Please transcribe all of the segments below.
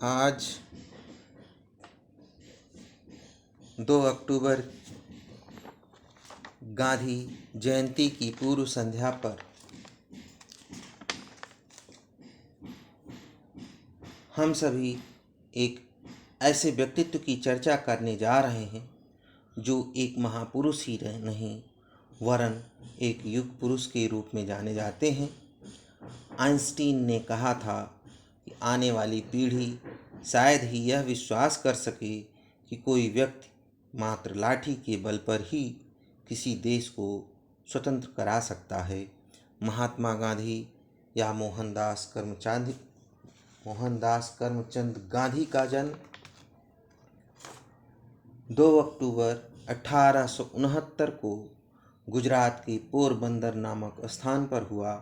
आज 2 अक्टूबर गांधी जयंती की पूर्व संध्या पर हम सभी एक ऐसे व्यक्तित्व की चर्चा करने जा रहे हैं जो एक महापुरुष ही नहीं वरन एक युग पुरुष के रूप में जाने जाते हैं। आइंस्टीन ने कहा था कि आने वाली पीढ़ी शायद ही यह विश्वास कर सके कि कोई व्यक्ति मात्र लाठी के बल पर ही किसी देश को स्वतंत्र करा सकता है। महात्मा गांधी या मोहनदास करमचंद गांधी का जन्म 2 अक्टूबर 1869 को गुजरात के पोरबंदर नामक स्थान पर हुआ।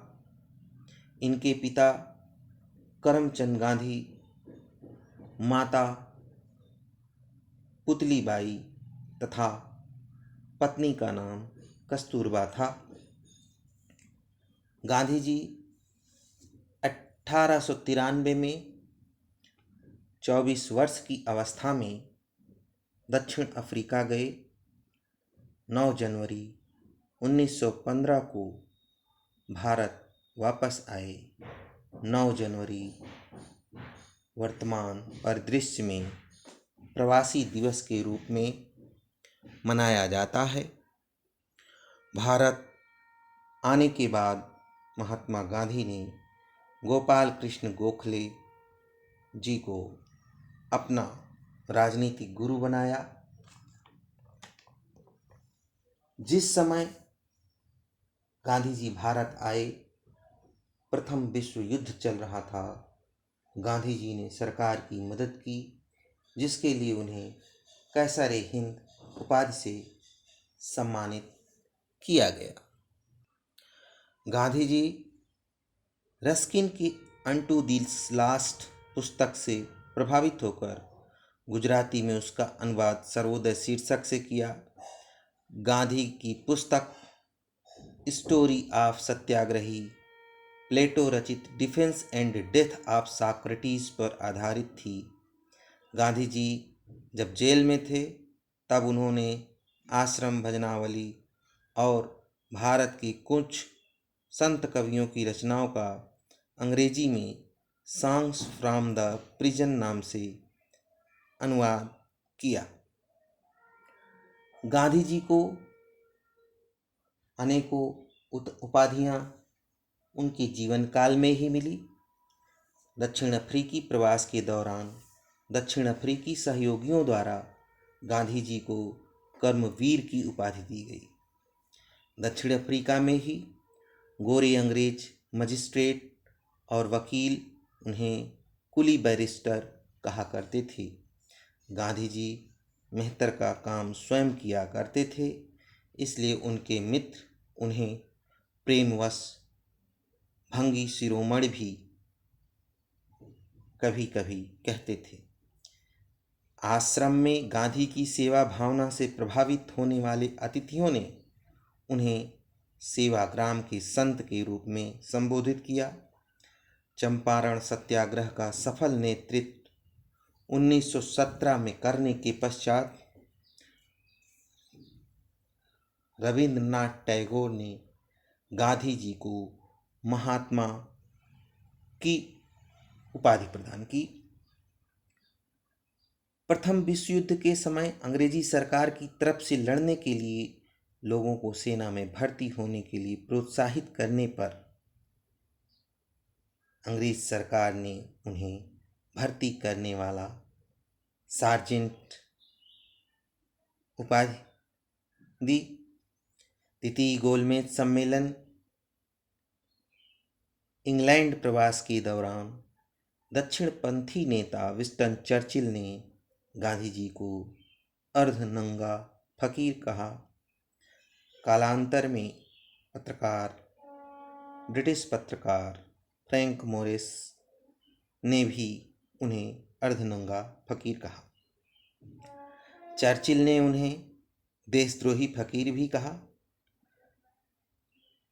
इनके पिता करमचंद गांधी, माता पुतलीबाई तथा पत्नी का नाम कस्तूरबा था। गांधी जी 1893 में 24 वर्ष की अवस्था में दक्षिण अफ्रीका गए। 9 जनवरी 1915 को भारत वापस आए। 9 जनवरी वर्तमान परिदृश्य में प्रवासी दिवस के रूप में मनाया जाता है। भारत आने के बाद महात्मा गांधी ने गोपाल कृष्ण गोखले जी को अपना राजनीतिक गुरु बनाया। जिस समय गांधी जी भारत आए, प्रथम विश्व युद्ध चल रहा था। गांधी जी ने सरकार की मदद की, जिसके लिए उन्हें कैसर ए हिंद उपाधि से सम्मानित किया गया। गांधी जी रस्किन की अनटू द लास्ट पुस्तक से प्रभावित होकर गुजराती में उसका अनुवाद सर्वोदय शीर्षक से किया। गांधी की पुस्तक स्टोरी ऑफ सत्याग्रही प्लेटो रचित defence and death of Socrates पर आधारित थी। गांधी जी जब जेल में थे तब उन्होंने आश्रम भजनावली और भारत की कुछ संत कवियों की रचनाओं का अंग्रेजी में सॉन्ग्स फ्रॉम द प्रिजन नाम से अनुवाद किया। गांधी जी को अनेकों उपाधियां उनके जीवन काल में ही मिली। दक्षिण अफ्रीकी प्रवास के दौरान दक्षिण अफ्रीकी सहयोगियों द्वारा गांधी जी को कर्मवीर की उपाधि दी गई। दक्षिण अफ्रीका में ही गोरे अंग्रेज मजिस्ट्रेट और वकील उन्हें कुली बैरिस्टर कहा करते थे। गांधी जी मेहतर का काम स्वयं किया करते थे, इसलिए उनके मित्र उन्हें प्रेमवश भंगी शिरोमणि भी कभी कभी कहते थे। आश्रम में गांधी की सेवा भावना से प्रभावित होने वाले अतिथियों ने उन्हें सेवाग्राम के संत के रूप में संबोधित किया। चंपारण सत्याग्रह का सफल नेतृत्व 1917 में करने के पश्चात रविंद्रनाथ टैगोर ने गांधी जी को महात्मा की उपाधि प्रदान की। प्रथम विश्व युद्ध के समय अंग्रेजी सरकार की तरफ से लड़ने के लिए लोगों को सेना में भर्ती होने के लिए प्रोत्साहित करने पर अंग्रेज सरकार ने उन्हें भर्ती करने वाला सार्जेंट उपाधि दी। द्वितीय गोलमेज सम्मेलन इंग्लैंड प्रवास के दौरान दक्षिणपंथी नेता विंस्टन चर्चिल ने गांधी जी को अर्धनंगा फकीर कहा। कालांतर में ब्रिटिश पत्रकार फ्रैंक मोरिस ने भी उन्हें अर्धनंगा फकीर कहा। चर्चिल ने उन्हें देशद्रोही फकीर भी कहा।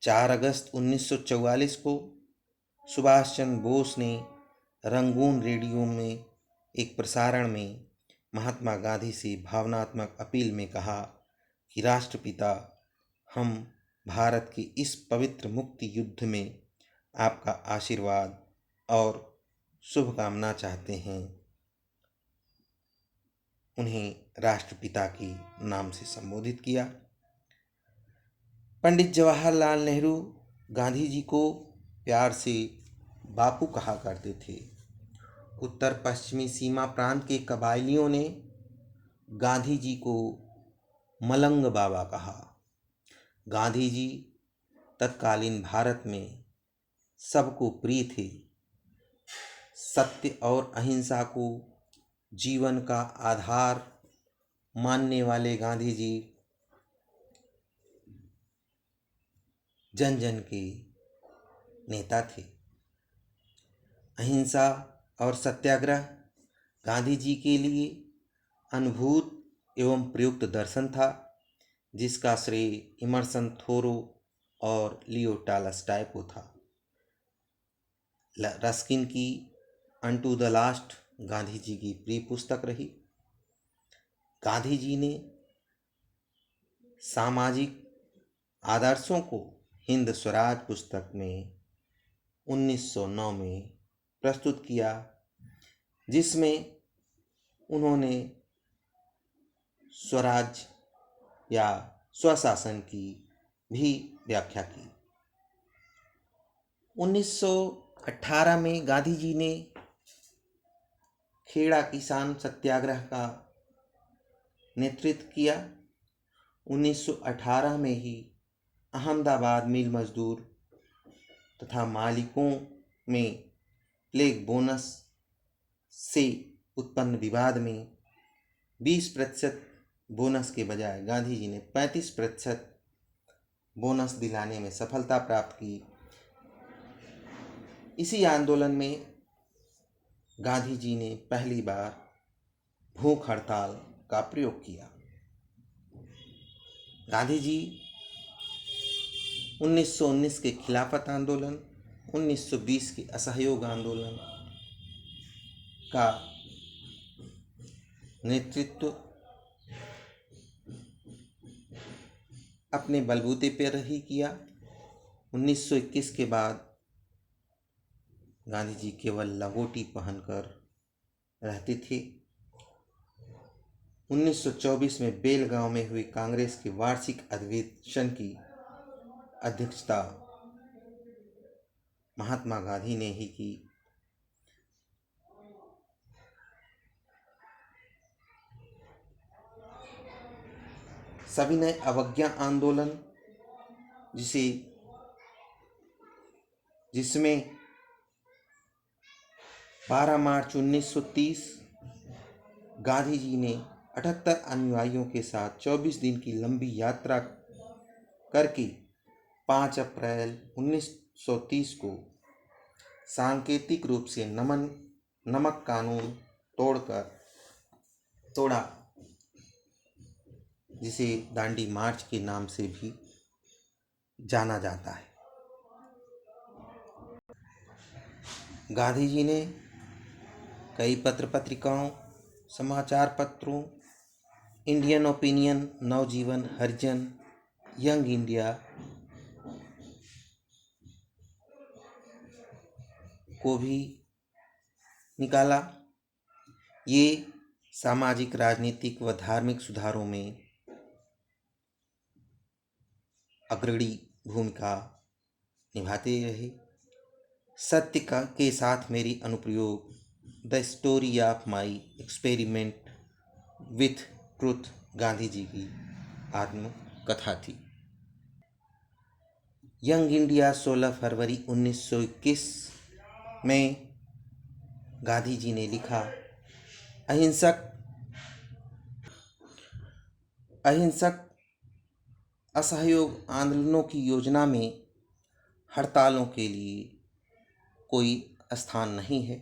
4 अगस्त 1944 को सुभाष चंद्र बोस ने रंगून रेडियो में एक प्रसारण में महात्मा गांधी से भावनात्मक अपील में कहा कि राष्ट्रपिता, हम भारत के इस पवित्र मुक्ति युद्ध में आपका आशीर्वाद और शुभकामना चाहते हैं। उन्हें राष्ट्रपिता के नाम से संबोधित किया। पंडित जवाहरलाल नेहरू गांधी जी को प्यार से बापू कहा करते थे। उत्तर पश्चिमी सीमा प्रांत के कबायलियों ने गांधी जी को मलंग बाबा कहा। गांधी जी तत्कालीन भारत में सबको प्रिय थे। सत्य और अहिंसा को जीवन का आधार मानने वाले गांधी जी जन जन के नेता थे। अहिंसा और सत्याग्रह गांधी जी के लिए अनुभूत एवं प्रयुक्त दर्शन था, जिसका श्रेय इमर्सन थोरो और लियो टॉलस्टॉय को था। रस्किन की unto the last Gandhi ji की प्रिय पुस्तक रही। गांधी जी ने सामाजिक आदर्शों को हिंद स्वराज पुस्तक में 1909 में प्रस्तुत किया, जिसमें उन्होंने स्वराज या स्वशासन की भी व्याख्या की। 1918 में गांधी जी ने खेड़ा किसान सत्याग्रह का नेतृत्व किया। 1918 में ही अहमदाबाद मिल मजदूर तथा मालिकों में प्लेग बोनस से उत्पन्न विवाद में 20% बोनस के बजाय गांधी जी ने 35% बोनस दिलाने में सफलता प्राप्त की। इसी आंदोलन में गांधी जी ने पहली बार भूख हड़ताल का प्रयोग किया। गांधी जी 1919 के खिलाफत आंदोलन, 1920 के असहयोग आंदोलन का नेतृत्व अपने बलबूते पर ही किया। 1921 के बाद गांधी जी केवल लंगोटी पहनकर रहते थे। 1924 में बेलगांव में हुई कांग्रेस के वार्षिक अधिवेशन की अध्यक्षता महात्मा गांधी ने ही की। सविनय अवज्ञा आंदोलन, जिसमें 12 मार्च 1930 गांधी जी ने 78 अनुयायियों के साथ 24 दिन की लंबी यात्रा करके 5 अप्रैल 1930 को सांकेतिक रूप से नमक कानून तोड़ा, जिसे दांडी मार्च के नाम से भी जाना जाता है। गांधी जी ने कई पत्र पत्रिकाओं, समाचार पत्रों, इंडियन ओपिनियन, नवजीवन, हरिजन, यंग इंडिया को भी निकाला। ये सामाजिक, राजनीतिक व धार्मिक सुधारों में अग्रणी भूमिका निभाते रहे। सत्य के साथ मेरी अनुप्रयोग, the story of my experiment with truth Gandhi ji की आत्मकथा थी। यंग इंडिया 16 फरवरी 1921 में गांधी जी ने लिखा, अहिंसक असहयोग आंदोलनों की योजना में हड़तालों के लिए कोई स्थान नहीं है।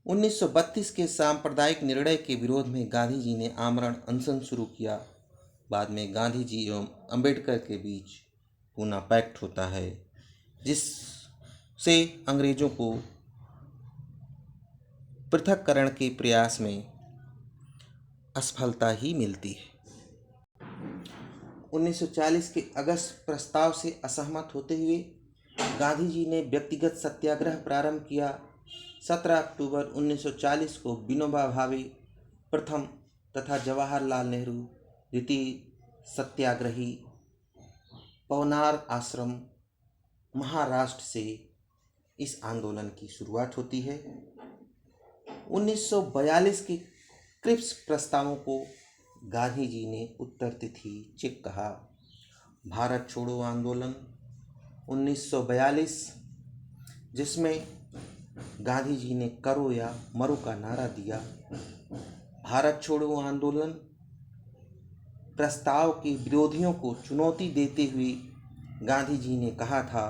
1932 के सांप्रदायिक निर्णय के विरोध में गांधी जी ने आमरण अनशन शुरू किया। बाद में गांधी जी एवं अंबेडकर के बीच पूना पैक्ट होता है, जिससे अंग्रेजों को पृथक्करण के प्रयास में असफलता ही मिलती है। 1940 के अगस्त प्रस्ताव से असहमत होते हुए गांधी जी ने व्यक्तिगत सत्याग्रह प्रारंभ किया। 17 अक्टूबर 1940 को विनोबा भावे प्रथम तथा जवाहरलाल नेहरू द्वितीय सत्याग्रही पवनार आश्रम महाराष्ट्र से इस आंदोलन की शुरुआत होती है। 1942 के क्रिप्स प्रस्तावों को गांधी जी ने उत्तर तिथि चेक कहा। भारत छोड़ो आंदोलन 1942, जिसमें गांधी जी ने करो या मरो का नारा दिया। भारत छोड़ो आंदोलन प्रस्ताव के विरोधियों को चुनौती देते हुए गांधी जी ने कहा था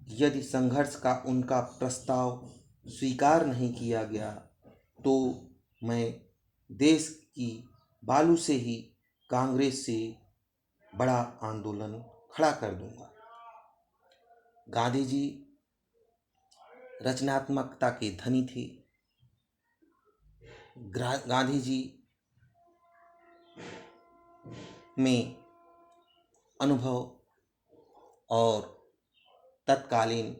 कि यदि संघर्ष का उनका प्रस्ताव स्वीकार नहीं किया गया तो मैं देश की बालू से ही कांग्रेस से बड़ा आंदोलन खड़ा कर दूंगा। गांधी जी रचनात्मकता के धनी थे। गांधी जी में अनुभव और तत्कालीन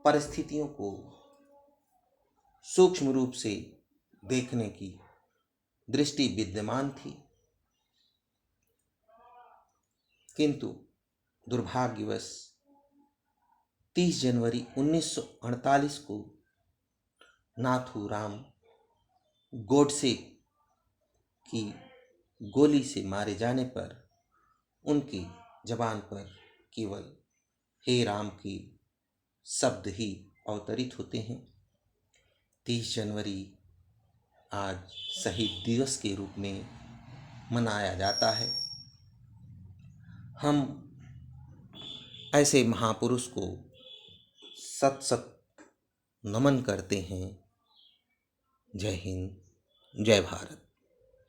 परिस्थितियों को सूक्ष्म रूप से देखने की दृष्टि विद्यमान थी, किंतु दुर्भाग्यवश 30 जनवरी 1948 को नाथूराम गोडसे की गोली से मारे जाने पर उनकी जबान पर केवल हे राम के शब्द ही अवतरित होते हैं। 30 जनवरी आज शहीद दिवस के रूप में मनाया जाता है। हम ऐसे महापुरुष को सत सत नमन करते हैं। जय हिंद, जय भारत।